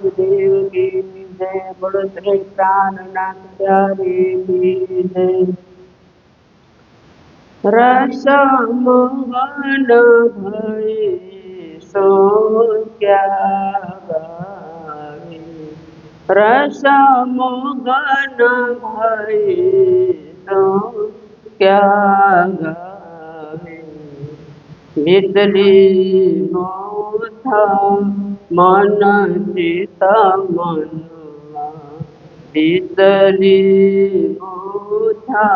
देव की जय। बोलो श्री प्राणनाथ प्यारे की जय। रस मोहन भये सो क्या गावे। रस मोहन भये सो क्या गावे। मितली मोथा मन चित मनुआ। मितली मोथा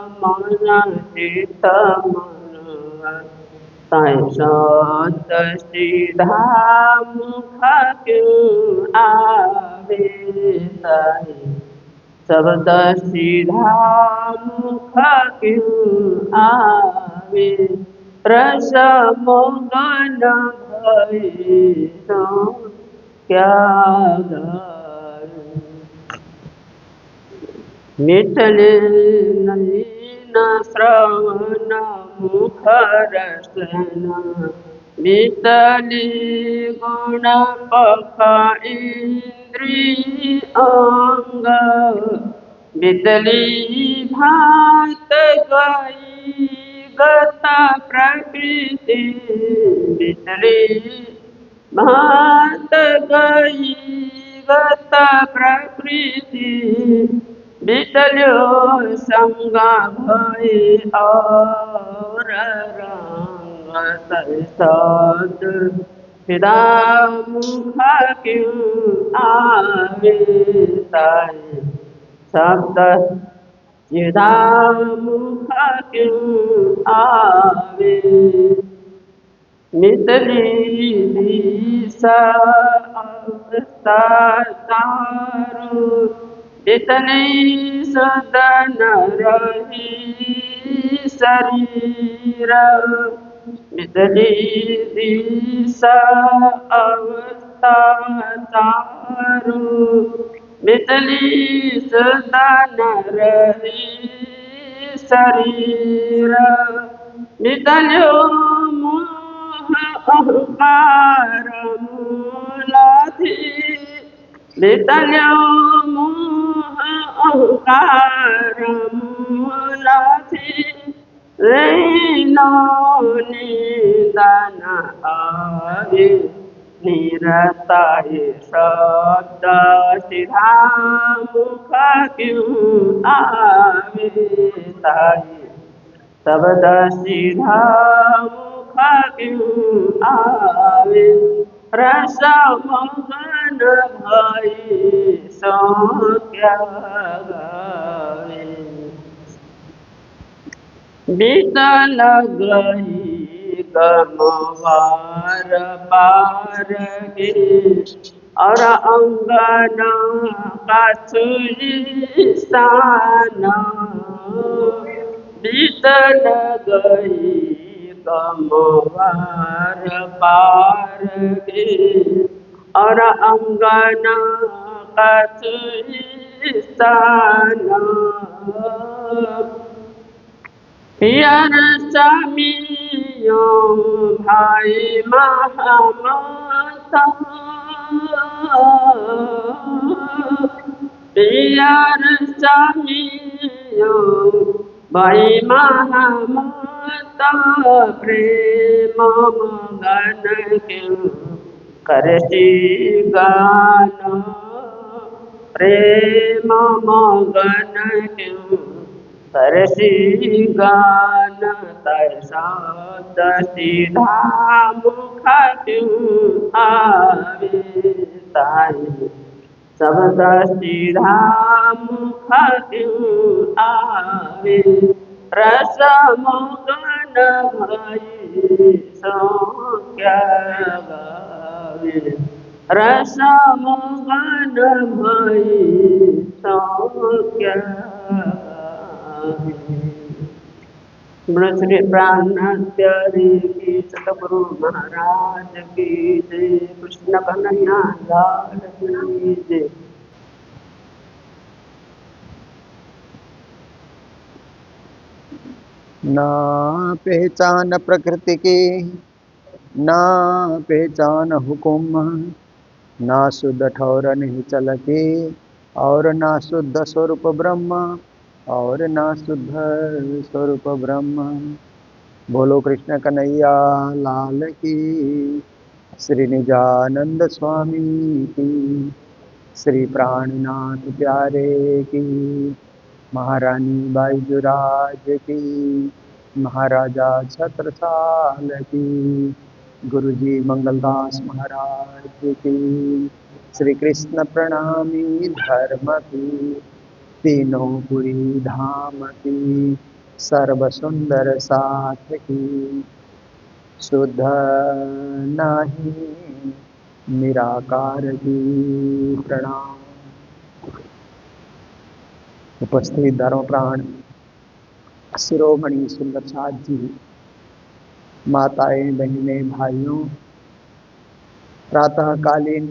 मन चित मनुआ। ताई सत सीधा मुख क्यों आवे। ताई शब्द सीधा मुख क्यों आवे। रस मोहन भये सो क्या गावे। मितले नलिन श्रवण मुख रसना। मितली गुण पख इंद्रिय अंग। मितली भात गई गत प्रकृति। मितली भात गई गत प्रकृति। मितल्यो संग भय और रंग। सत सीधा मुख क्यों आवे। ताई शब्द सीधा मुख क्यों आवे। मितली दिशा अवस्था तारू। मितली सदन रही शरीर। मितली दिशा अवस्था तारू। मितली सदन रही शरीर। मितल्यो मोह अहंकार मूलाधि। मितल्यो मोह अहंकार मूलाधि। रैनो निदान आवे। निरताय शब्द सीधा मुख क्यों आवे। ताई शब्द सीधा मुख क्यों आवे। रस मोहन भये सो क्या गावे। बीतल गई गमवार पार गे। और अंगन काछुली स्थान। बीतल गई गमवार पार गे। और अंगन काछुली स्थान। पियर स्वामियों भाई महामता। पियर स्वामियों भाई महामता। प्रेम मगन क्यों करती गान। प्रेम मगन क्यों करसी गान। ताई शब्द सीधा मुख क्यों आवे। ताई शब्द सीधा मुख क्यों आवे। रस मोहन भये सो क्या गावे। रस मोहन भये सो क्या गावे। बोलो श्री प्राणनाथ प्यारे की सतगुरु महाराज की जय। कृष्ण कन्हैया लाल की जय। ना पहचान प्रकृति की ना पहचान हुकुम। ना शुद्ध ठौर नहीं चलती, और ना शुद्ध स्वरूप ब्रह्म, और ना शुद्ध स्वरूप ब्रह्म। बोलो कृष्ण कन्हैया लाल की, श्री निजानंद स्वामी की, श्री प्राणनाथ प्यारे की, महारानी बाईजुराज की, महाराजा छत्रसाल की, गुरुजी मंगलदास महाराज की, श्री कृष्ण प्रणामी धर्म की, तीनों पुरी धाम की, सर्व सुंदर साथ की, शुद्ध नाही निराकार की प्रणाम। उपस्थित धर्म प्राण शिरोमणि सुंदर साथ जी, माताएं बहनें भाइयों, प्रातःकालीन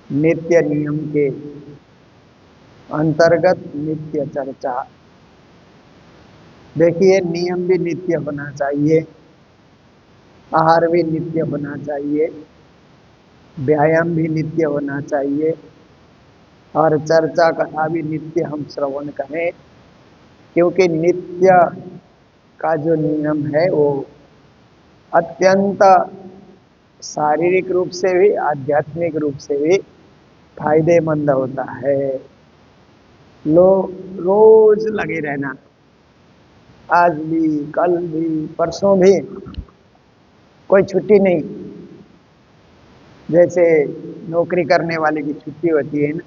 नित्य नियम के अंतर्गत नित्य चर्चा। देखिए, नियम भी नित्य होना चाहिए, आहार भी नित्य होना चाहिए, व्यायाम भी नित्य होना चाहिए, और चर्चा कथा भी नित्य हम श्रवण करें, क्योंकि नित्य का जो नियम है वो अत्यंत शारीरिक रूप से भी आध्यात्मिक रूप से भी फायदेमंद होता है। रोज लगे रहना, आज भी कल भी परसों भी, कोई छुट्टी नहीं। जैसे नौकरी करने वाले की छुट्टी होती है ना,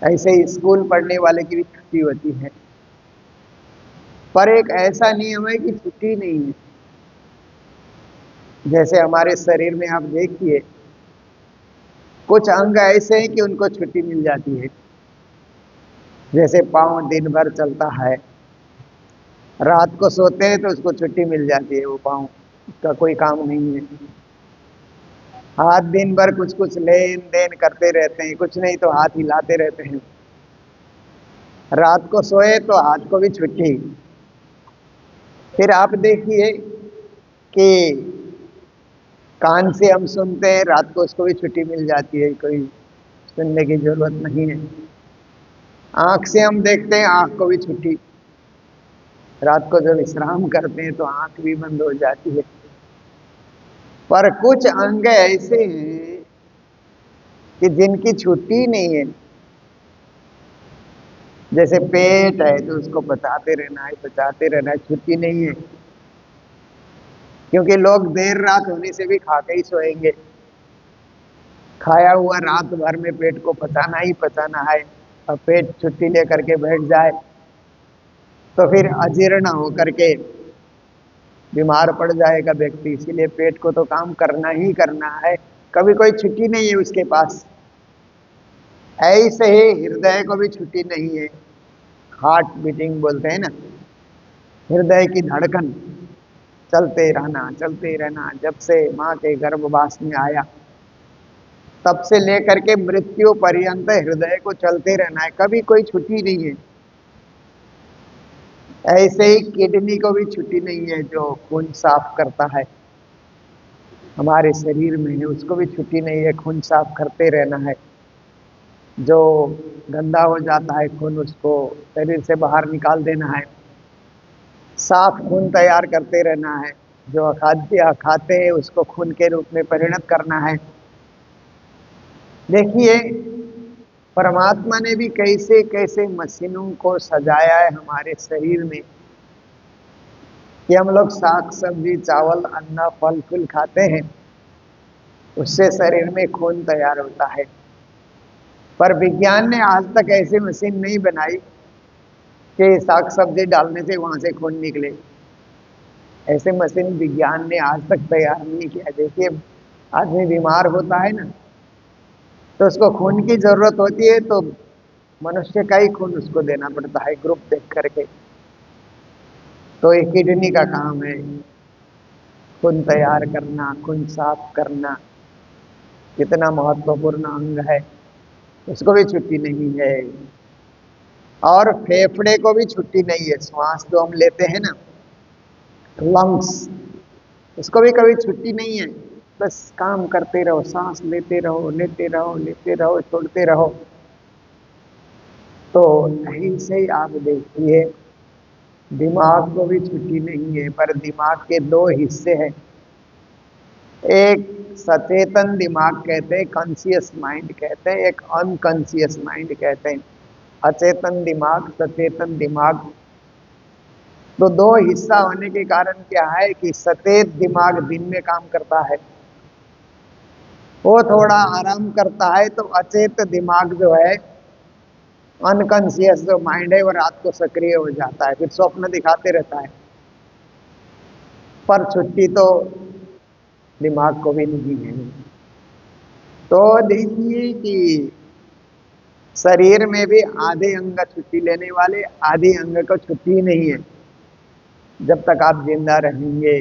ऐसे ही स्कूल पढ़ने वाले की भी छुट्टी होती है, पर एक ऐसा नियम है कि छुट्टी नहीं है। जैसे हमारे शरीर में आप देखिए, कुछ अंग ऐसे हैं कि उनको छुट्टी मिल जाती है। जैसे पाँव दिन भर चलता है, रात को सोते हैं तो उसको छुट्टी मिल जाती है, वो पाँव का कोई काम नहीं है। हाथ दिन भर कुछ कुछ लेन देन करते रहते हैं, कुछ नहीं तो हाथ हिलाते रहते हैं, रात को सोए तो हाथ को भी छुट्टी। फिर आप देखिए कि कान से हम सुनते हैं, रात को उसको भी छुट्टी मिल जाती है, कोई सुनने की जरूरत नहीं है। आंख से हम देखते हैं, आंख को भी छुट्टी, रात को जब विश्राम करते हैं तो आंख भी बंद हो जाती है। पर कुछ अंग ऐसे हैं कि जिनकी छुट्टी नहीं है। जैसे पेट है तो उसको पचाते रहना है, पचाते रहना है, छुट्टी नहीं है। क्योंकि लोग देर रात होने से भी खा के ही सोएंगे, खाया हुआ रात भर में पेट को पचाना ही पचाना है। और पेट छुट्टी लेकर के बैठ जाए तो फिर अजीर्ण होकर के बीमार पड़ जाएगा व्यक्ति। इसीलिए पेट को तो काम करना ही करना है, कभी कोई छुट्टी नहीं है उसके पास। ऐसे ही हृदय को भी छुट्टी नहीं है। हार्ट बीटिंग बोलते हैं ना, हृदय की धड़कन, चलते रहना चलते रहना। जब से माँ के गर्भवास में आया तब से लेकर के मृत्यु पर्यंत हृदय को चलते रहना है, कभी कोई छुट्टी नहीं है। ऐसे ही किडनी को भी छुट्टी नहीं है, जो खून साफ करता है हमारे शरीर में है, उसको भी छुट्टी नहीं है, खून साफ करते रहना है। जो गंदा हो जाता है खून, उसको शरीर से बाहर निकाल देना है, साफ खून तैयार करते रहना है। जो अखाद्य खाते हैं उसको खून के रूप में परिणत करना है। देखिए, परमात्मा ने भी कैसे कैसे मशीनों को सजाया है हमारे शरीर में, कि हम लोग साग सब्जी चावल अन्न फल फूल खाते हैं, उससे शरीर में खून तैयार होता है। पर विज्ञान ने आज तक ऐसी मशीन नहीं बनाई कि साग सब्जी डालने से वहां से खून निकले। ऐसे मशीन विज्ञान ने आज तक तैयार नहीं किया। देखिए, आदमी बीमार होता है ना, तो उसको खून की जरूरत होती है, तो मनुष्य का ही खून उसको देना पड़ता है ग्रुप देख करके। तो ये किडनी का काम है, खून तैयार करना, खून साफ करना। कितना महत्वपूर्ण अंग है, उसको भी छुट्टी नहीं है। और फेफड़े को भी छुट्टी नहीं है। श्वास जो हम लेते हैं ना, लंग्स, उसको भी कभी छुट्टी नहीं है। बस काम करते रहो, सांस लेते रहो, लेते रहो, छोड़ते रहो। तो ऐसे ही आप देखिए, दिमाग को भी छुट्टी नहीं है, पर दिमाग के दो हिस्से हैं। एक सचेतन दिमाग कहते हैं, कॉन्शियस माइंड कहते हैं, एक अनकॉन्शियस माइंड कहते हैं। अचेतन दिमाग, सचेतन दिमाग, तो दो हिस्सा होने के कारण क्या है कि सचेत दिमाग दिन में काम करता है, वो थोड़ा आराम करता है, तो अचेत दिमाग जो है, अनकॉन्शियस जो माइंड है, वो रात को सक्रिय हो जाता है, फिर स्वप्न दिखाते रहता है। पर छुट्टी तो दिमाग को भी नहीं है। तो देखिए कि शरीर में भी आधे अंग छुट्टी लेने वाले, आधे अंग को छुट्टी नहीं है जब तक आप जिंदा रहेंगे।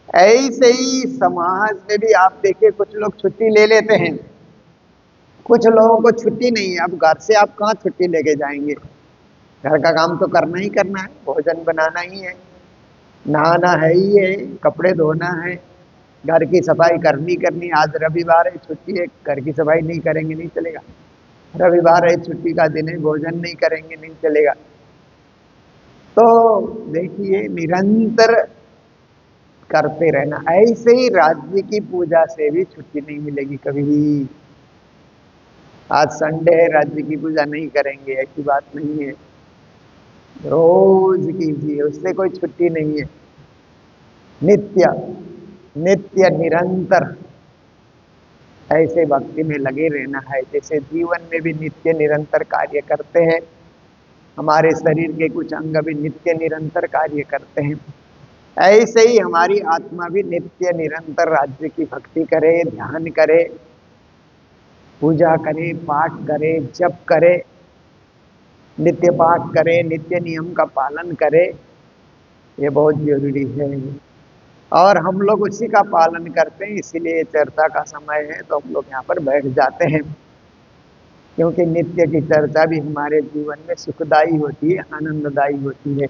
ऐसे ही समाज में भी आप देखिए, कुछ लोग छुट्टी ले लेते हैं, कुछ लोगों को छुट्टी नहीं है। अब घर से आप कहाँ छुट्टी लेके जाएंगे? घर का काम तो करना ही करना है, भोजन बनाना ही है, नहाना है ही है, कपड़े धोना है, घर की सफाई करनी करनी। आज रविवार है, छुट्टी है, घर की सफाई नहीं करेंगे नहीं चलेगा। रविवार है, छुट्टी का दिन है, भोजन नहीं करेंगे नहीं चलेगा। तो देखिए, निरंतर करते रहना। ऐसे ही राज्य की पूजा से भी छुट्टी नहीं मिलेगी कभी भी। आज संडे है, राज्य की पूजा नहीं करेंगे, ऐसी बात नहीं है, रोज कीजिए, उससे कोई छुट्टी नहीं है। नित्य नित्य निरंतर ऐसे भक्ति में लगे रहना है, जैसे जीवन में भी नित्य निरंतर कार्य करते हैं। हमारे शरीर के कुछ अंग भी नित्य निरंतर कार्य करते हैं, ऐसे ही हमारी आत्मा भी नित्य निरंतर राज्य की भक्ति करे, ध्यान करे, पूजा करे, पाठ करे, जप करे, नित्य पाठ करे, नित्य नियम का पालन करे। ये बहुत जरूरी है और हम लोग उसी का पालन करते हैं। इसीलिए चर्चा का समय है तो हम लोग यहाँ पर बैठ जाते हैं, क्योंकि नित्य की चर्चा भी हमारे जीवन में सुखदायी होती है, आनंददायी होती है।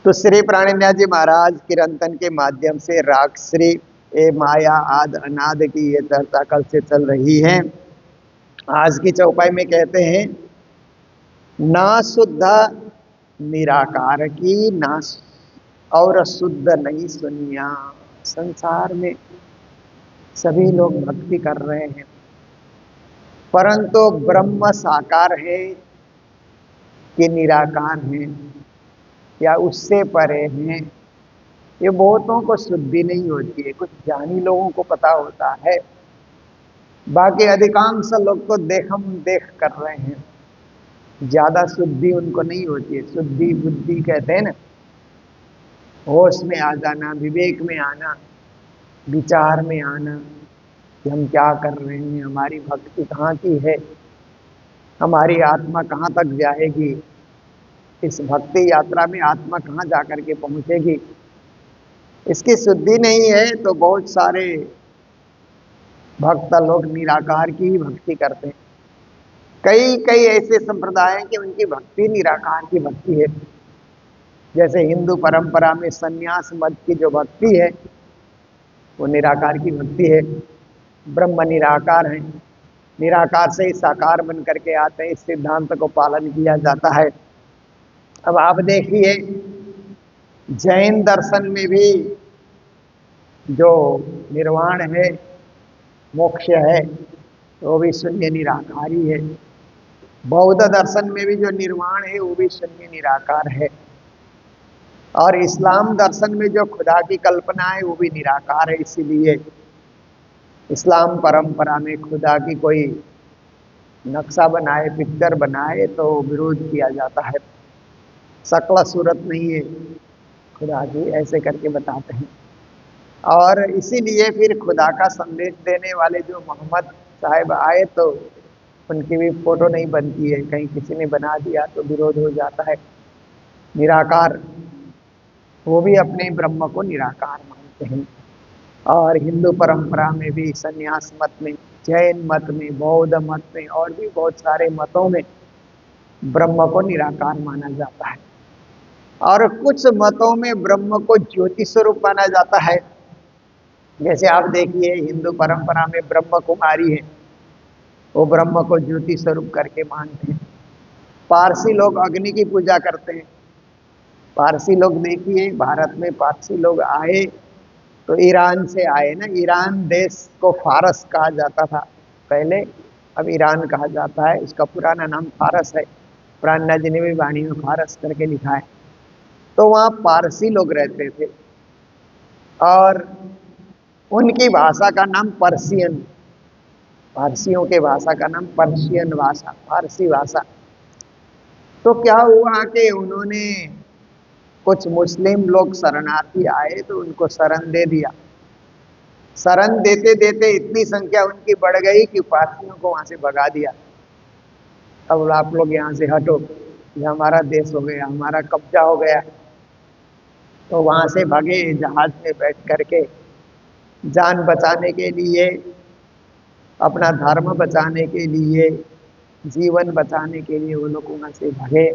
तो श्री प्राणिनाथ जी महाराज कीर्तन के माध्यम से रागश्री ए माया आद अनाद की ये चर्चा कल से चल रही है। आज की चौपाई में कहते हैं, ना शुद्ध निराकार की, ना और शुद्ध नहीं सुनिया। संसार में सभी लोग भक्ति कर रहे हैं, परंतु ब्रह्म साकार है कि निराकार है या उससे परे हैं, ये बहुतों को शुद्धि नहीं होती है। कुछ ज्ञानी लोगों को पता होता है, बाकी अधिकांश लोग तो देखम देख कर रहे हैं, ज्यादा शुद्धि उनको नहीं होती है। शुद्धि बुद्धि कहते हैं ना, होश में आ जाना, विवेक में आना, विचार में आना कि हम क्या कर रहे हैं, हमारी भक्ति कहाँ की है, हमारी आत्मा कहाँ तक जाएगी, इस भक्ति यात्रा में आत्मा कहाँ जाकर के पहुंचेगी, इसकी शुद्धि नहीं है। तो बहुत सारे भक्त लोग निराकार की ही भक्ति करते हैं। कई कई ऐसे संप्रदाय हैं कि उनकी भक्ति निराकार की भक्ति है। जैसे हिंदू परंपरा में सन्यास मत की जो भक्ति है वो निराकार की भक्ति है। ब्रह्म निराकार है, निराकार से ही साकार बन करके आते हैं, इस सिद्धांत को पालन किया जाता है। अब आप देखिए, जैन दर्शन में भी जो निर्वाण है, मोक्ष है, वो भी शून्य निराकारी है। बौद्ध दर्शन में भी जो निर्वाण है वो भी शून्य निराकार है। और इस्लाम दर्शन में जो खुदा की कल्पना है वो भी निराकार है। इसीलिए इस्लाम परंपरा में खुदा की कोई नक्शा बनाए, पिक्चर बनाए तो विरोध किया जाता है। शक्ल सूरत नहीं है खुदा की, ऐसे करके बताते हैं। और इसीलिए फिर खुदा का संदेश देने वाले जो मोहम्मद साहब आए तो उनकी भी फोटो नहीं बनती है, कहीं किसी ने बना दिया तो विरोध हो जाता है। निराकार, वो भी अपने ब्रह्म को निराकार मानते हैं। और हिंदू परंपरा में भी, संन्यास मत में, जैन मत में, बौद्ध मत में और भी बहुत सारे मतों में ब्रह्म को निराकार माना जाता है। और कुछ मतों में ब्रह्म को ज्योति स्वरूप माना जाता है। जैसे आप देखिए हिंदू परंपरा में ब्रह्म कुमारी है, वो ब्रह्म को ज्योति स्वरूप करके मानते हैं। पारसी लोग अग्नि की पूजा करते हैं। पारसी लोग देखिए, भारत में पारसी लोग आए तो ईरान से आए ना, ईरान देश को फारस कहा जाता था पहले, अब ईरान कहा जाता है। उसका पुराना नाम फारस है। प्राणनाथ जी ने भी वाणी में फारस करके लिखा है। तो वहाँ पारसी लोग रहते थे और उनकी भाषा का नाम पर्शियन, पारसियों के भाषा का नाम पर्शियन भाषा, फारसी भाषा। तो क्या हुआ कि उन्होंने, कुछ मुस्लिम लोग शरणार्थी आए तो उनको शरण दे दिया। शरण देते देते इतनी संख्या उनकी बढ़ गई कि पारसियों को वहां से भगा दिया। अब आप लोग यहाँ से हटो, ये हमारा देश हो गया, हमारा कब्जा हो गया। तो वहां से भगे जहाज में बैठ करके, जान बचाने के लिए, अपना धर्म बचाने के लिए, जीवन बचाने के लिए वो लोग वहां से भगे।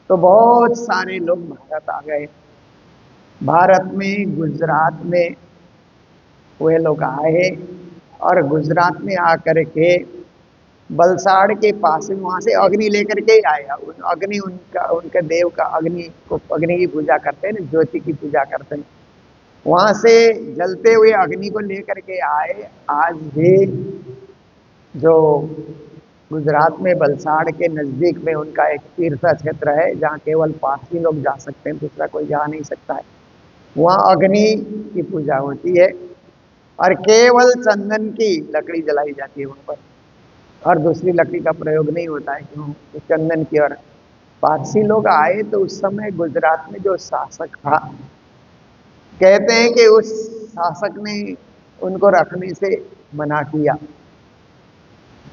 तो बहुत सारे लोग भारत आ गए। भारत में गुजरात में वे लोग आए और गुजरात में आकर के बलसाड़ के पास में वहां से अग्नि लेकर के आया। अग्नि उनका, उनके देव का अग्नि को, अग्नि की पूजा करते हैं ना, ज्योति की पूजा करते हैं। वहां से जलते हुए अग्नि को लेकर के आए। आज भी जो गुजरात में बलसाड़ के नजदीक में उनका एक तीर्थ क्षेत्र है जहाँ केवल पारसी लोग जा सकते हैं, दूसरा कोई जा नहीं सकता है। वहाँ अग्नि की पूजा होती है और केवल चंदन की लकड़ी जलाई जाती है वहां पर, और दूसरी लकड़ी का प्रयोग नहीं होता है। क्यों? तो चंदन की। और पारसी लोग आए तो उस समय गुजरात में जो शासक था, कहते हैं कि उस शासक ने उनको रखने से मना किया।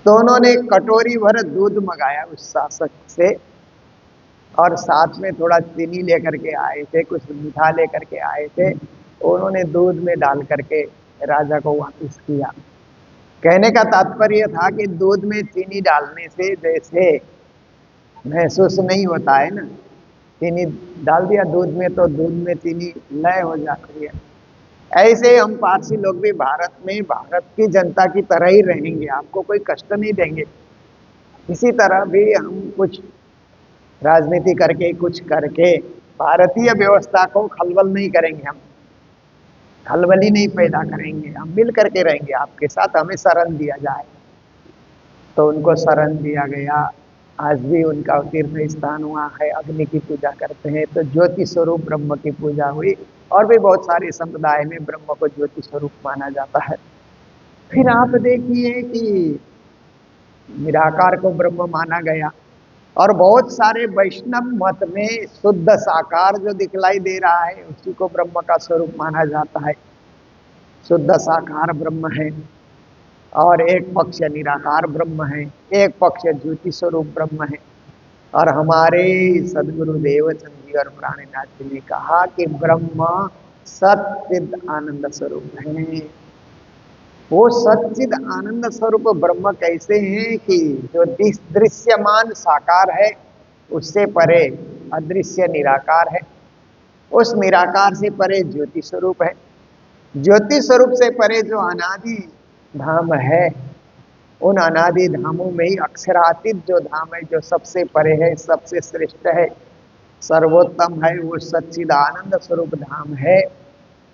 तो उन्होंने कटोरी भर दूध मंगाया उस शासक से, और साथ में थोड़ा चीनी लेकर के आए थे, कुछ मीठा लेकर के आए थे। उन्होंने दूध में डाल करके राजा को वापस किया। कहने का तात्पर्य था कि दूध में चीनी डालने से जैसे महसूस नहीं होता है ना, चीनी डाल दिया दूध में तो दूध में चीनी लय हो जाती है, ऐसे हम पारसी लोग भी भारत में भारत की जनता की तरह ही रहेंगे, आपको कोई कष्ट नहीं देंगे। इसी तरह भी हम कुछ राजनीति करके, कुछ करके भारतीय व्यवस्था को खलबल नहीं करेंगे, हम खलबली नहीं पैदा करेंगे, हम मिल करके रहेंगे आपके साथ। हमें शरण दिया जाए तो उनको शरण दिया गया। आज भी उनका तीर्थ स्थान वहाँ है, अग्नि की पूजा करते हैं। तो ज्योति स्वरूप ब्रह्म की पूजा हुई। और भी बहुत सारे संप्रदाय में ब्रह्म को ज्योति स्वरूप माना जाता है। फिर आप देखिए कि निराकार को ब्रह्म माना गया, और बहुत सारे वैष्णव मत में शुद्ध साकार जो दिखलाई दे रहा है उसी को ब्रह्म का स्वरूप माना जाता है। शुद्ध साकार ब्रह्म है, और एक पक्ष निराकार ब्रह्म है, एक पक्ष ज्योति स्वरूप ब्रह्म है। और हमारे सदगुरु देवचंद जी और प्राणनाथ जी ने कहा कि ब्रह्म सच्चिद आनंद स्वरूप है। वो सच्चिद आनंद स्वरूप ब्रह्म कैसे हैं कि जो दृश्यमान साकार है उससे परे अदृश्य निराकार है, उस निराकार से परे ज्योति स्वरूप है, ज्योति स्वरूप से परे जो अनादि धाम है, उन अनादि धामों में ही अक्षरातीत जो धाम है, जो सबसे परे है, सबसे श्रेष्ठ है, सर्वोत्तम है, वो सच्चिदानंद स्वरूप धाम है।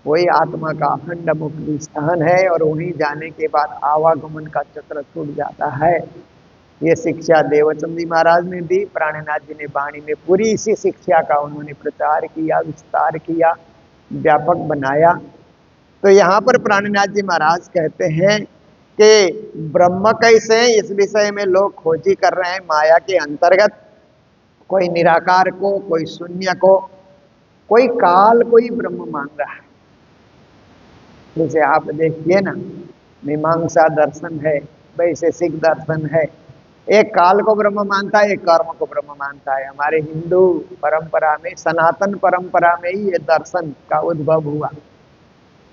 वही आत्मा का अखंड मुक्ति स्थान है, और वहीं जाने के बाद आवागमन का चक्र छूट जाता है। ये शिक्षा देवचंद जी महाराज ने दी, प्राणनाथ जी ने वाणी में पूरी इसी शिक्षा का उन्होंने प्रचार किया, विस्तार किया, व्यापक बनाया। तो यहाँ पर प्राणनाथ जी महाराज कहते हैं कि ब्रह्म कैसे हैं, इस विषय में लोग खोजी कर रहे हैं माया के अंतर्गत। कोई निराकार को, कोई शून्य को, कोई काल को ही ब्रह्म मान रहा है। जैसे आप देखिए ना, मीमांसा दर्शन है, वैशेषिक दर्शन है, एक काल को ब्रह्म मानता है, एक कर्म को ब्रह्म मानता है। हमारे हिंदू परंपरा में, सनातन परंपरा में ही ये दर्शन का उद्भव हुआ।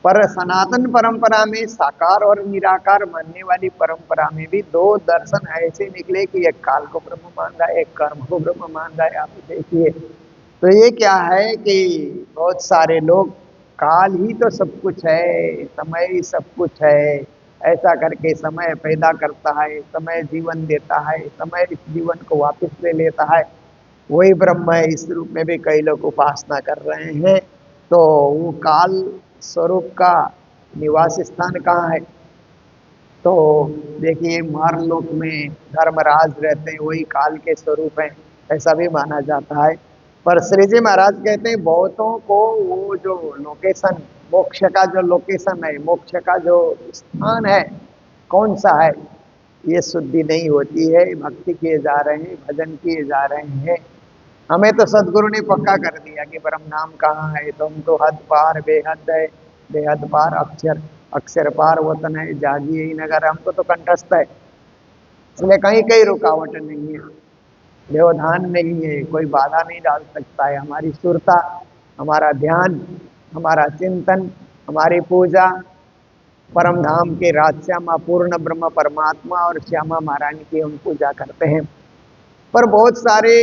पर सनातन परंपरा में साकार और निराकार मानने वाली परंपरा में भी दो दर्शन ऐसे निकले कि एक काल को ब्रह्म मान रहा है, एक कर्म को ब्रह्म मान रहा है। आप देखिए, तो ये क्या है कि बहुत सारे लोग काल ही तो सब कुछ है, समय ही सब कुछ है, ऐसा करके समय पैदा करता है, समय जीवन देता है, समय इस जीवन को वापस ले लेता है, वही ब्रह्म है। इस रूप में भी कई लोग उपासना कर रहे हैं। तो वो काल स्वरूप का निवास स्थान कहाँ है? तो देखिए मारलोक में धर्मराज रहते हैं, वही काल के स्वरूप हैं, ऐसा भी माना जाता है। पर श्री जी महाराज कहते हैं बहुतों को वो जो लोकेशन, मोक्ष का जो लोकेशन है, मोक्ष का जो स्थान है कौन सा है, ये शुद्धि नहीं होती है। भक्ति किए जा रहे हैं, भजन किए जा रहे हैं। हमें तो सदगुरु ने पक्का कर दिया कि परम धाम कहाँ है, तो हम तो हद पार बेहद है, बेहद पार अक्षर, अक्षर पार वतन है, जागिए ही नगर, हमको तो कंठस्थ है। इसलिए कहीं कहीं रुकावट नहीं है, व्यवधान नहीं है, कोई बाधा नहीं डाल सकता है। हमारी सुरता, हमारा ध्यान, हमारा चिंतन, हमारी पूजा परम धाम के राजश्यामा पूर्ण ब्रह्म परमात्मा और श्यामा महारानी की हम पूजा करते हैं। पर बहुत सारे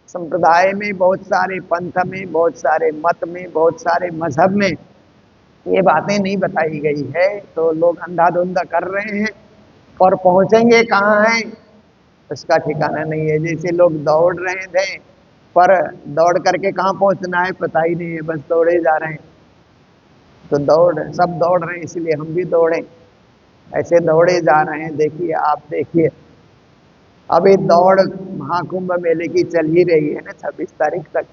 संप्रदाय में, बहुत सारे पंथ में, बहुत सारे मत में, बहुत सारे मजहब में ये बातें नहीं बताई गई है, तो लोग अंधाधुंधा कर रहे हैं और पहुंचेंगे कहाँ हैं उसका ठिकाना नहीं है। जैसे लोग दौड़ रहे थे, पर दौड़ करके कहाँ पहुंचना है पता ही नहीं है, बस दौड़े जा रहे हैं। तो दौड़, सब दौड़ रहे हैं, इसलिए हम भी दौड़े, ऐसे दौड़े जा रहे हैं। देखिए, आप देखिए, अभी दौड़ महाकुंभ मेले की चल ही रही है ना 26 तारीख तक।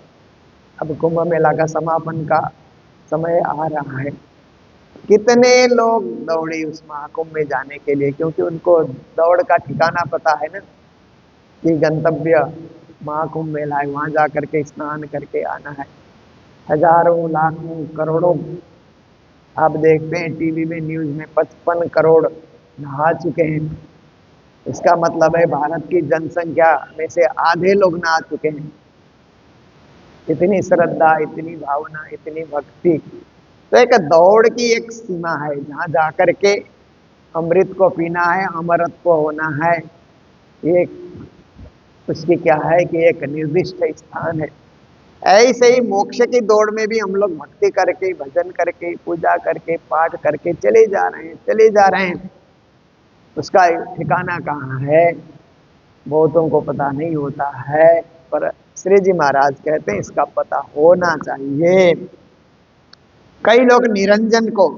अब कुंभ मेला का समापन का समय आ रहा है। कितने लोग दौड़े उस महाकुंभ में जाने के लिए, क्योंकि उनको दौड़ का ठिकाना पता है ना कि गंतव्य महाकुंभ मेला है, वहां जा करके स्नान करके आना है। हजारों लाखों करोड़ों, आप देखते हैं टीवी में, न्यूज में 55 करोड़ नहा चुके हैं। इसका मतलब है भारत की जनसंख्या में से आधे लोग नहा चुके हैं। इतनी श्रद्धा, इतनी भावना, इतनी भक्ति। तो एक दौड़ की एक सीमा है, जहां जाकर के अमृत को पीना है, अमरत को होना है। एक उसकी क्या है कि एक निर्दिष्ट स्थान है। ऐसे ही मोक्ष की दौड़ में भी हम लोग भक्ति करके, भजन करके, पूजा करके, पाठ करके चले जा रहे हैं, चले जा रहे हैं। उसका ठिकाना कहाँ है बहुतों को पता नहीं होता है, पर श्री जी महाराज कहते हैं इसका पता होना चाहिए। कई लोग निरंजन को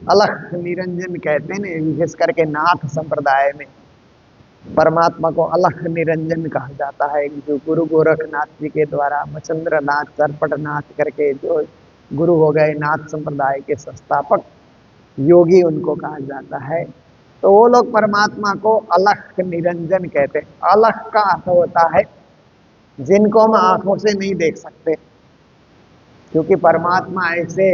अलख निरंजन कहते हैं, विशेष करके नाथ संप्रदाय में परमात्मा को अलख निरंजन कहा जाता है। जो गुरु गोरखनाथ जी के द्वारा मचंद्र नाथ, सरपटनाथ करके जो गुरु हो गए, नाथ संप्रदाय के संस्थापक योगी, उनको कहा जाता है। तो वो लोग परमात्मा को अलख निरंजन कहते हैं। अलख का अर्थ होता है जिनको हम आंखों से नहीं देख सकते, क्योंकि परमात्मा ऐसे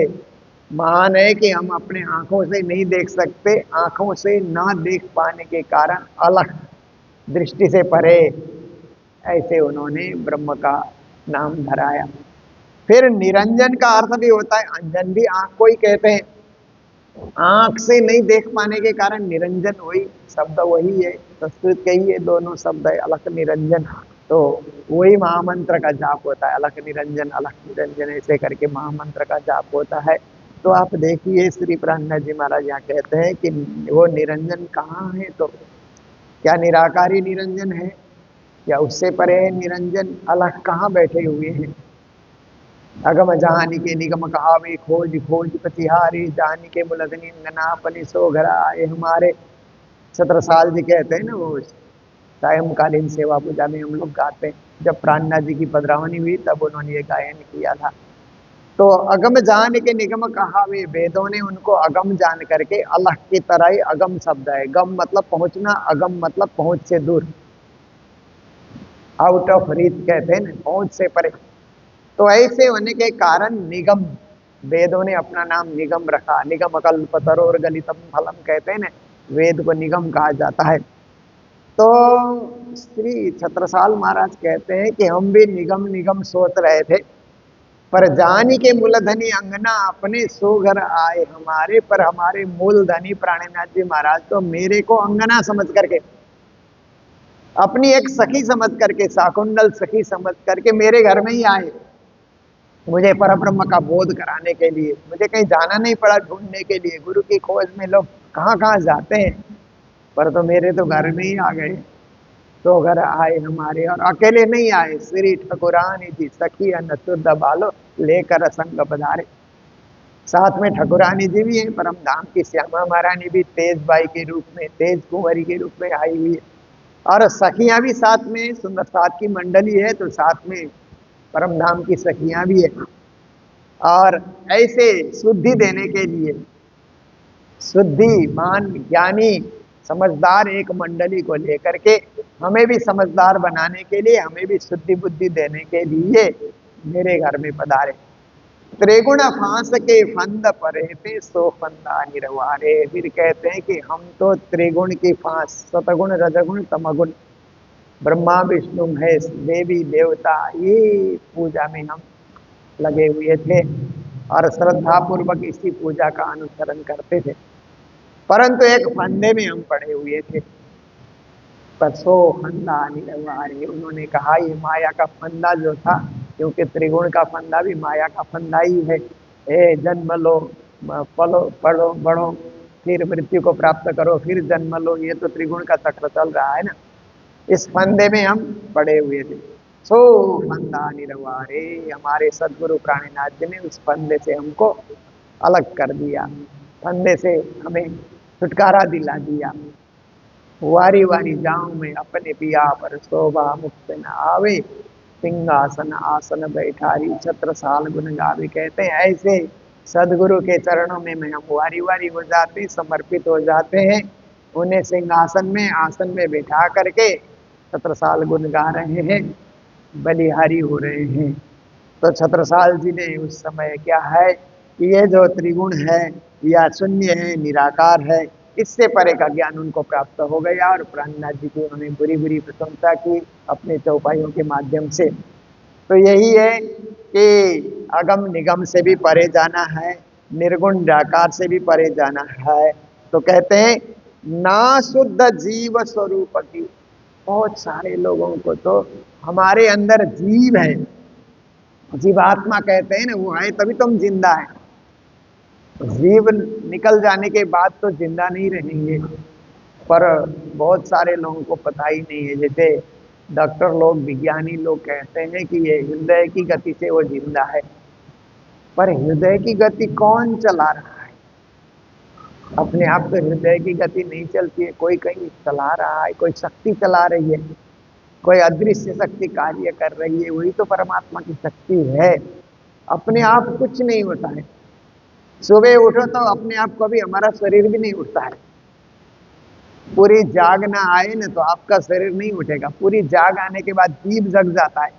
महान है कि हम अपने आंखों से नहीं देख सकते। आंखों से ना देख पाने के कारण अलख, दृष्टि से परे, ऐसे उन्होंने ब्रह्म का नाम धराया। फिर निरंजन का अर्थ भी होता है, अंजन भी आंख को ही कहते हैं। आंख से नहीं देख पाने के कारण निरंजन, वही शब्द वही है, संस्कृत के ही ये दोनों शब्द है, अलख निरंजन। तो वही महामंत्र का जाप होता है, अलख निरंजन, अलख निरंजन, ऐसे करके महामंत्र का जाप होता है। तो आप देखिए श्री प्राणनाथ जी महाराज यहाँ कहते हैं कि वो निरंजन कहाँ है, तो क्या निराकारी निरंजन है, या उससे परे निरंजन? अलख कहाँ बैठे हुए हैं? अगम जानी के निगम कहावे, खोज खोज प्रतिहारी, जानी के मुलधनी अंगनापनि सो घर आए हमारे। छत्रसाल जी कहते हैं ना, वो सायंकालीन सेवा पूजा में हम लोग गाते हैं, जब प्राणनाथ जी की पधरावनी हुई तब उन्होंने ये गायन किया था। तो अगम जान के निगम कहावे, वेदों ने उनको अगम जान करके, अलख की तरह ही अगम शब्द है। गम मतलब पहुंचना, अगम मतलब पहुंच से दूर, आउट ऑफ रीच कहते हैं ना, पहुंच से परे। तो ऐसे होने के कारण निगम, वेदों ने अपना नाम निगम रखा। निगम कल्प तरोर गलितम फलम कहते हैं ना, वेद को निगम कहा जाता है। तो श्री छत्रसाल महाराज कहते हैं कि हम भी निगम निगम सोच रहे थे, पर जानी के मूलधनी अंगना अपने सोघर आए हमारे। पर हमारे मूलधनी प्राणनाथ जी महाराज तो मेरे को अंगना समझ करके, अपनी एक सखी समझ करके, शाकुंडल सखी समझ करके मेरे घर में ही आए। मुझे परब्रह्म का बोध कराने के लिए। मुझे कहीं जाना नहीं पड़ा ढूंढने के लिए। गुरु की खोज में लोग कहाँ कहाँ जाते हैं, पर तो मेरे तो घर में ही आ गए। तो घर आए हमारे, और अकेले नहीं आए, श्री ठकुरानी जी सखी अन्न शुद्ध बालो लेकर संग पधारे। साथ में ठकुरानी जी भी है, परम धाम की श्यामा महारानी भी तेज बाई के रूप में, तेज कुंवरी के रूप में आई हुई है, और सखियां भी साथ में, सुंदर साथ की मंडली है तो साथ में परम धाम की सखियां भी है। और ऐसे शुद्धि देने के लिए, शुद्धिमान ज्ञानी समझदार एक मंडली को लेकर के हमें भी समझदार बनाने के लिए, हमें भी शुद्धि बुद्धि देने के लिए मेरे घर में पधारे। त्रिगुण फांस के फंद परे थे सो फंदा निरवारे। फिर कहते हैं कि हम तो त्रिगुण की फांस, सतगुण रजगुण तमगुण, ब्रह्मा विष्णु महेश देवी देवता, ये पूजा में हम लगे हुए थे और श्रद्धा पूर्वक इसी पूजा का अनुसरण करते थे। परंतु एक फंदे में हम पड़े हुए थे। परसो फंदा निरवारे, उन्होंने कहा ये माया का फंदा जो था, क्योंकि त्रिगुण का फंदा भी माया का फंदा ही है। ए जन्म लो, पलो पढ़ो बढ़ो, फिर मृत्यु को प्राप्त करो, फिर जन्म लो, ये तो त्रिगुण का चक्र चल रहा है ना। इस फंदे में हम पड़े हुए थे। सो फंदा निरवारे, हमारे सदगुरु प्राणीनाथ जी ने उस फंदे से हमको अलग कर दिया, फंदे से हमें छुटकारा दिला दिया। वारी वारी जाऊं मैं अपने पिया पर शोभा मुक्त न आवे, सिंहासन आसन बैठारी छत्रसाल गुण गावे। कहते हैं ऐसे सदगुरु के चरणों में हम वारी वारी हो जाते, समर्पित हो जाते हैं, उन्हें सिंहासन में आसन में बैठा करके छत्रसाल गुण गा रहे हैं, बलिहारी हो रहे हैं। तो छत्रसाल जी ने उस समय क्या है कि ये जो त्रिगुण है या शून्य है, निराकार है, इससे परे का ज्ञान उनको प्राप्त हो गया। और प्राणनाथ जी की उन्होंने बुरी बुरी प्रशंसा की अपने चौपाइयों के माध्यम से। तो यही है कि अगम निगम से भी परे जाना है, निर्गुण निराकार से भी परे जाना है। तो कहते हैं ना शुद्ध जीव स्वरूप की। बहुत सारे लोगों को तो हमारे अंदर जीव है, जीवात्मा कहते हैं ना, वो है तभी तो हम जिंदा है। जीव निकल जाने के बाद तो जिंदा नहीं रहेंगे, पर बहुत सारे लोगों को पता ही नहीं है। जैसे डॉक्टर लोग, विज्ञानी लोग कहते हैं कि ये हृदय की गति से वो जिंदा है, पर हृदय की गति कौन चला रहा है? अपने आप तो हृदय की गति नहीं चलती है, कोई कहीं चला रहा है, कोई शक्ति चला रही है, कोई अदृश्य शक्ति कार्य कर रही है, वही तो परमात्मा की शक्ति है। अपने आप कुछ नहीं होता है। सुबह उठो तो अपने आप को भी, हमारा शरीर भी नहीं उठता है। पूरी जाग ना आए ना तो आपका शरीर नहीं उठेगा। पूरी जाग आने के बाद जीव जग जाता है,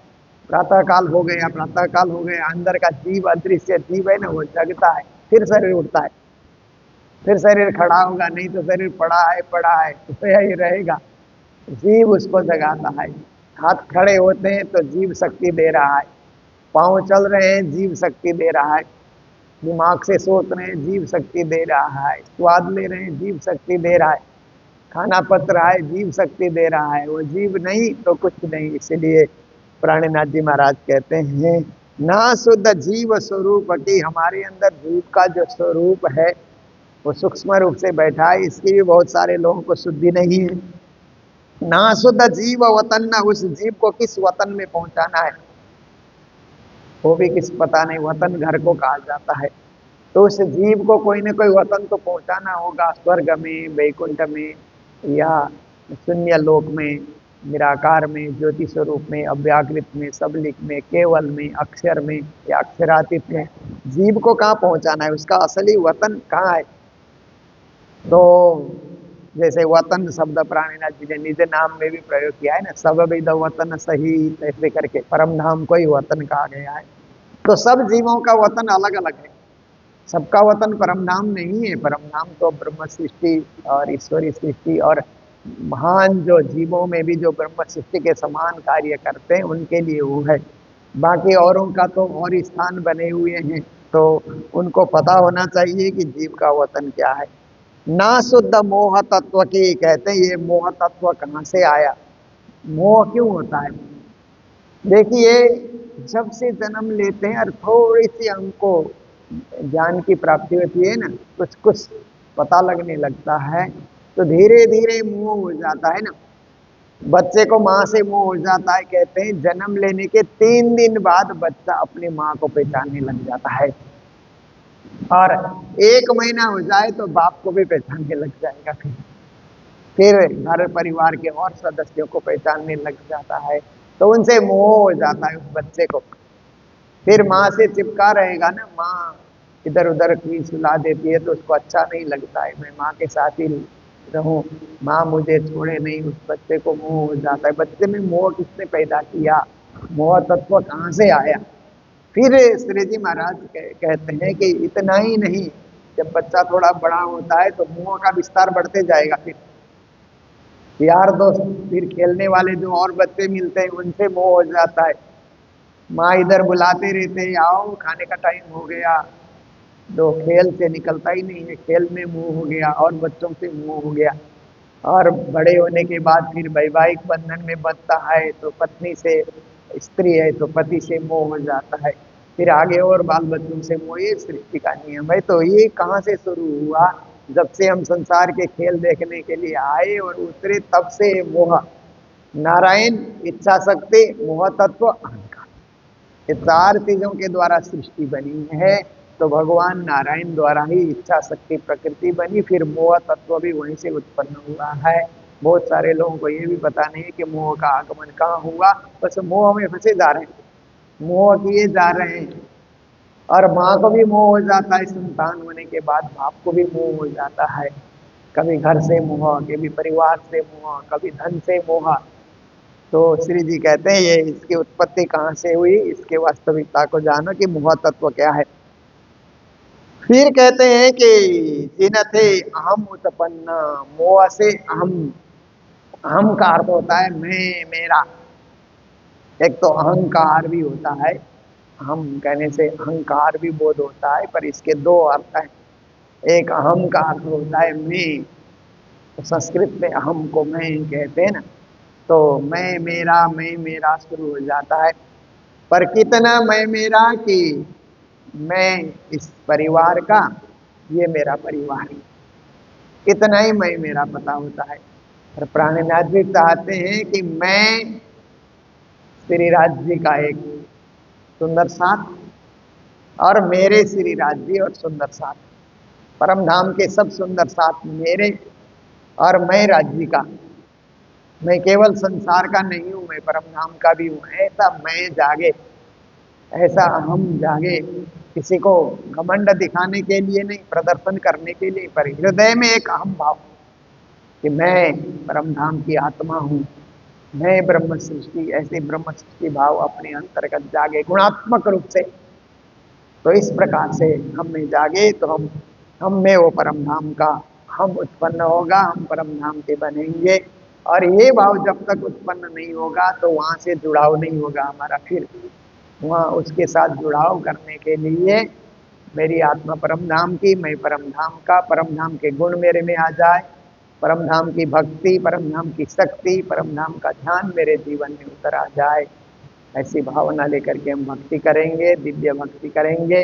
प्रातः काल हो गया, प्रातः काल हो गया, अंदर का जीव, अदृश्य जीव है ना, वो जगता है, फिर शरीर उठता है, फिर शरीर खड़ा होगा, नहीं तो शरीर पड़ा है तो यही रहेगा। जीव उसको जगाता है। हाथ खड़े होते हैं तो जीव शक्ति दे रहा है, पांव चल रहे हैं जीव शक्ति दे रहा है, दिमाग से सोच रहे हैं जीव शक्ति दे रहा है, स्वाद ले रहे हैं जीव शक्ति दे रहा है, खाना पच रहा है जीव शक्ति दे रहा है। वो जीव नहीं तो कुछ नहीं। इसलिए प्राणीनाथ जी महाराज कहते हैं ना शुद्ध जीव स्वरूप की, हमारे अंदर जीव का जो स्वरूप है वो सूक्ष्म रूप से बैठा है, इसकी भी बहुत सारे लोगों को शुद्धि नहीं है। ना शुद्ध जीव वतन, ना उस जीव को किस वतन में पहुंचाना है वो भी किस पता नहीं। वतन घर को कहा जाता है, तो उस जीव को कोई ना कोई वतन तो पहुंचाना होगा, स्वर्ग में, वैकुंठ में, या शून्य लोक में, निराकार में, ज्योति स्वरूप में, अव्याकृत में, सबलिक में, केवल में, अक्षर में या अक्षरातीत में। जीव को कहाँ पहुंचाना है, उसका असली वतन कहाँ है? तो जैसे वतन शब्द प्राणीनाथ जी ने निज नाम में भी प्रयोग किया है ना, सब विद वतन सही, ऐसे करके परम धाम को ही वतन कहा गया है। तो सब जीवों का वतन अलग अलग है, सबका वतन परम धाम नहीं है। परम धाम तो ब्रह्म सृष्टि और ईश्वरी सृष्टि, और महान जो जीवों में भी जो ब्रह्म सृष्टि के समान कार्य करते हैं उनके लिए वो है। बाकी औरों का तो और स्थान बने हुए हैं, तो उनको पता होना चाहिए कि जीव का वतन क्या है। ना शुद्ध मोह तत्व की, कहते हैं ये मोह तत्व कहाँ से आया, मोह क्यों होता है? देखिए जब से जन्म लेते हैं और थोड़ी सी हमको ज्ञान की प्राप्ति होती है ना, कुछ कुछ पता लगने लगता है, तो धीरे धीरे मोह हो जाता है ना। बच्चे को माँ से मोह हो जाता है, कहते हैं जन्म लेने के 3 दिन बाद बच्चा अपनी माँ को पहचानने लग जाता है, और 1 महीना हो जाए तो बाप को भी पहचानने लग जाएगा। फिर घर परिवार के और सदस्यों को पहचानने लग जाता है, तो उनसे मोह हो जाता है उस बच्चे को। फिर माँ से चिपका रहेगा ना, माँ इधर उधर की सुला देती है तो उसको अच्छा नहीं लगता है, मैं माँ के साथ ही रहूं, माँ मुझे छोड़े नहीं, उस बच्चे को मोह हो जाता है। बच्चे में मोह किसने पैदा किया, मोह तत्व कहाँ से आया? फिर श्री जी महाराज कहते हैं कि इतना ही नहीं, जब बच्चा थोड़ा बड़ा होता है तो मोह का विस्तार बढ़ते जाएगा। फिर यार दोस्त, फिर खेलने वाले जो और बच्चे मिलते हैं उनसे मोह हो जाता है, माँ इधर बुलाते रहते हैं, आओ खाने का टाइम हो गया, तो खेल से निकलता ही नहीं है, खेल में मुंह हो गया और बच्चों से मुंह हो गया। और बड़े होने के बाद फिर वैवाहिक बंधन में बंधता है तो पत्नी से, स्त्री है तो पति से मोह हो जाता है, फिर आगे और बाल बच्चों से मोह। ये सृष्टि का नियम है। तो ये कहाँ से शुरू हुआ? जब से हम संसार के खेल देखने के लिए आए और उतरे, तब से मोह। नारायण, इच्छा शक्ति, मोह तत्व, अहंकार, ये 4 चीजों के द्वारा सृष्टि बनी है। तो भगवान नारायण द्वारा ही इच्छा शक्ति प्रकृति बनी, फिर मोह तत्व भी वहीं से उत्पन्न हुआ है। बहुत सारे लोगों को ये भी पता नहीं है कि मोह का आगमन कहाँ हुआ, बस मोह में फंसे जा रहे हैं, मोह किए जा रहे हैं। और माँ को भी मोह हो जाता है, संतान होने के बाद बाप को भी मोह हो जाता है, कभी घर से मोह, कभी परिवार से मोह, कभी धन से मोह। तो श्री जी कहते हैं ये इसकी उत्पत्ति कहाँ से हुई, इसके वास्तविकता को जानो कि मोह तत्व क्या है। फिर कहते हैं कि जिन थे अहम उत्पन्न, मोह से अहम, अहम का अर्थ होता है मैं मेरा। एक तो अहंकार भी होता है, हम कहने से अहंकार भी बोध होता है, पर इसके 2 अर्थ हैं। एक अहम का अर्थ होता है मैं, तो संस्कृत में अहम को मैं कहते हैं ना, तो मैं मेरा शुरू हो जाता है। पर कितना मैं मेरा कि मैं इस परिवार का, ये मेरा परिवार है, इतना ही मैं मेरा पता होता है। और प्राणनाथ जी चाहते हैं कि मैं श्री राज जी का एक सुंदर साथ, और मेरे श्री राज जी और सुंदर साथ, परम धाम के सब सुंदर साथ मेरे, और मैं राज्य का। मैं केवल संसार का नहीं हूँ, मैं परम धाम का भी हूँ। ऐसा मैं जागे, ऐसा हम जागे, किसी को घमंड दिखाने के लिए नहीं, प्रदर्शन करने के लिए, पर हृदय में एक अहम भाव कि मैं परम धाम की आत्मा हूँ, मैं ब्रह्म सृष्टि, ऐसे ब्रह्म सृष्टि भाव अपने अंतर्गत जागे गुणात्मक रूप से। तो इस प्रकार से हम में जागे तो हम में वो परम धाम का हम उत्पन्न होगा, हम परम धाम के बनेंगे। और ये भाव जब तक उत्पन्न नहीं होगा तो वहां से जुड़ाव नहीं होगा हमारा। फिर वहाँ उसके साथ जुड़ाव करने के लिए मेरी आत्मा परम धाम की, मैं परम धाम का, परम धाम के गुण मेरे में आ जाए, परम धाम की भक्ति, परम धाम की शक्ति, परम धाम का ध्यान मेरे जीवन में उतर आ जाए। ऐसी भावना लेकर के हम भक्ति करेंगे, दिव्य भक्ति करेंगे,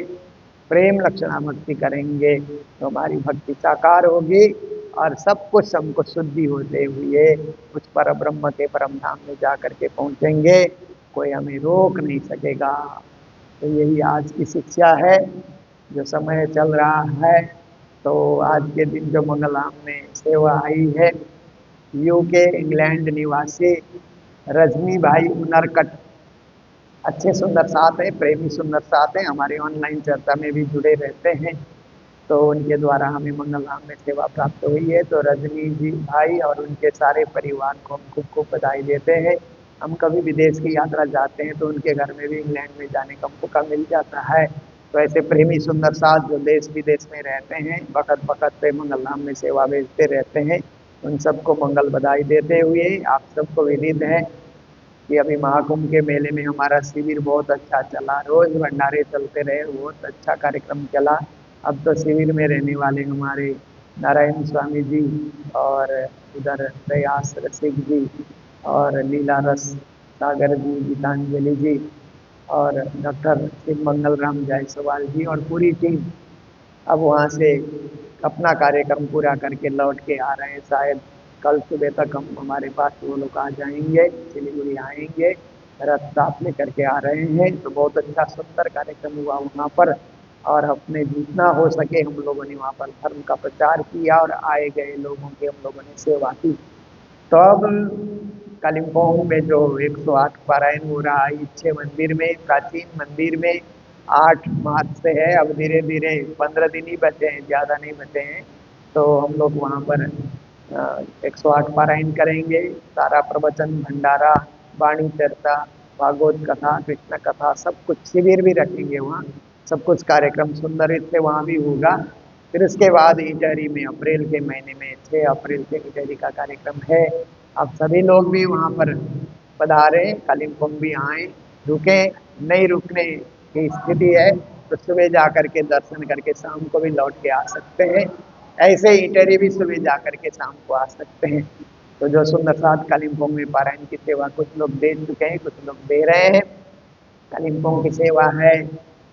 प्रेम लक्षणा भक्ति करेंगे, तो हमारी भक्ति साकार होगी और सब कुछ हमको शुद्धि होते हुए उस पर ब्रह्म के परम धाम में जा करके पहुंचेंगे, कोई हमें रोक नहीं सकेगा। तो यही आज की शिक्षा है। जो समय चल रहा है, तो आज के दिन जो मंगलाम में सेवा आई है, यूके इंग्लैंड निवासी रजनी भाई उनरकट, अच्छे सुंदर साथ हैं, प्रेमी सुंदर साथ हैं, हमारे ऑनलाइन चर्चा में भी जुड़े रहते हैं, तो उनके द्वारा हमें मंगल धाम में सेवा प्राप्त हुई है। तो रजनी जी भाई और उनके सारे परिवार को हम खूब खूब बधाई देते हैं। हम कभी विदेश की यात्रा जाते हैं तो उनके घर में भी इंग्लैंड में जाने का मौका मिल जाता है। तो ऐसे प्रेमी सुंदर साथ जो देश विदेश में रहते हैं, वक़्त वक़्त पे मंगल धाम में सेवा भेजते रहते हैं, उन सबको मंगल बधाई देते हुए आप सबको विदित है कि अभी महाकुंभ के मेले में हमारा शिविर बहुत अच्छा चला, रोज भंडारे चलते रहे, बहुत अच्छा कार्यक्रम चला। अब तो शिविर में रहने वाले हमारे नारायण स्वामी जी और उधर प्रयास रसिक जी और लीला रस सागर जी, गीतांजलि जी और डॉक्टर शिव मंगल राम जायसवाल जी और पूरी टीम अब वहाँ से अपना कार्यक्रम पूरा करके लौट के आ रहे हैं। शायद कल सुबह तक हमारे पास वो लोग आ जाएंगे, सिलीगुड़ी आएंगे, रथ साथ में करके आ रहे हैं। तो बहुत अच्छा सुंदर कार्यक्रम हुआ वहाँ पर, और अपने जितना हो सके हम लोगों ने वहाँ पर धर्म का प्रचार किया और आए गए लोगों की हम लोगों ने सेवा की। तो अब कालिम्पोंग में जो 108 पारायण हो रहा है इच्छे मंदिर में, प्राचीन मंदिर में 8 मार्च से है। अब धीरे धीरे 15 दिन ही बचे हैं, ज़्यादा नहीं बचे हैं। तो हम लोग वहाँ पर 108 पारायण करेंगे। सारा प्रवचन, भंडारा, वाणी चर्चा, भागवत कथा, कृष्ण कथा, सब कुछ, शिविर भी रखेंगे वहाँ। सब कुछ कार्यक्रम सुंदर से वहाँ भी होगा। फिर उसके बाद इटहरी में अप्रैल के महीने में 6 अप्रैल से इटहरी का कार्यक्रम है। आप सभी लोग भी वहाँ पर पधारे, कालिम्पोंग भी आए, रुके, नहीं रुकने की स्थिति है तो सुबह जा करके दर्शन करके शाम को भी लौट के आ सकते हैं। ऐसे इटहरी भी सुबह जा करके शाम को आ सकते हैं। तो जो सुंदर साथ कालिम्पोंग में पारायण की सेवा कुछ लोग दे चुके हैं, कुछ लोग दे रहे हैं। कालिम्पोंग की सेवा है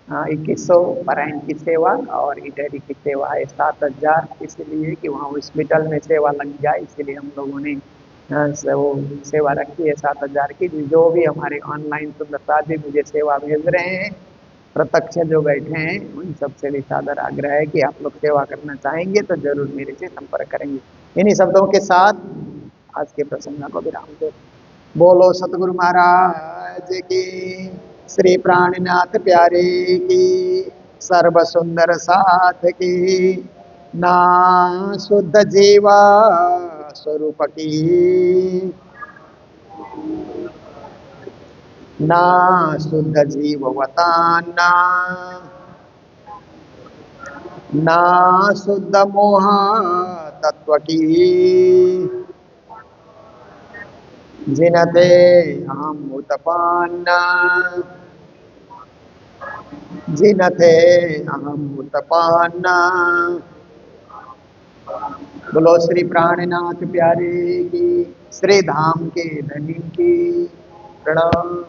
2100 पारायण की सेवा, और इटहरी की सेवा है 7000, इसलिए कि वहाँ हॉस्पिटल में सेवा लग जाए, इसलिए हम लोगों ने वो सेवा रखी है 7000 की। जो भी हमारे ऑनलाइन सुंदरता भी मुझे सेवा भेज रहे हैं, प्रत्यक्ष जो बैठे हैं, उन सबसे भी सादर आग्रह है कि आप लोग सेवा करना चाहेंगे तो जरूर मेरे से संपर्क करेंगे। इन्हीं शब्दों के साथ आज के प्रसंग को विराम दो। बोलो सतगुरु महाराज की, श्री प्राणनाथ प्यारे की, सर्व सुंदर साथ की, ना शुद्ध जीवा स्वरूप की, ना शुद्ध जीववताना, ना शुद्ध मोह तत्व की, जिनते हम उत्पन्ना, जिनते अहम उत्पन्ना। बोलो श्री प्राणनाथ प्यारे की, श्री धाम के धनी की। प्रणाम।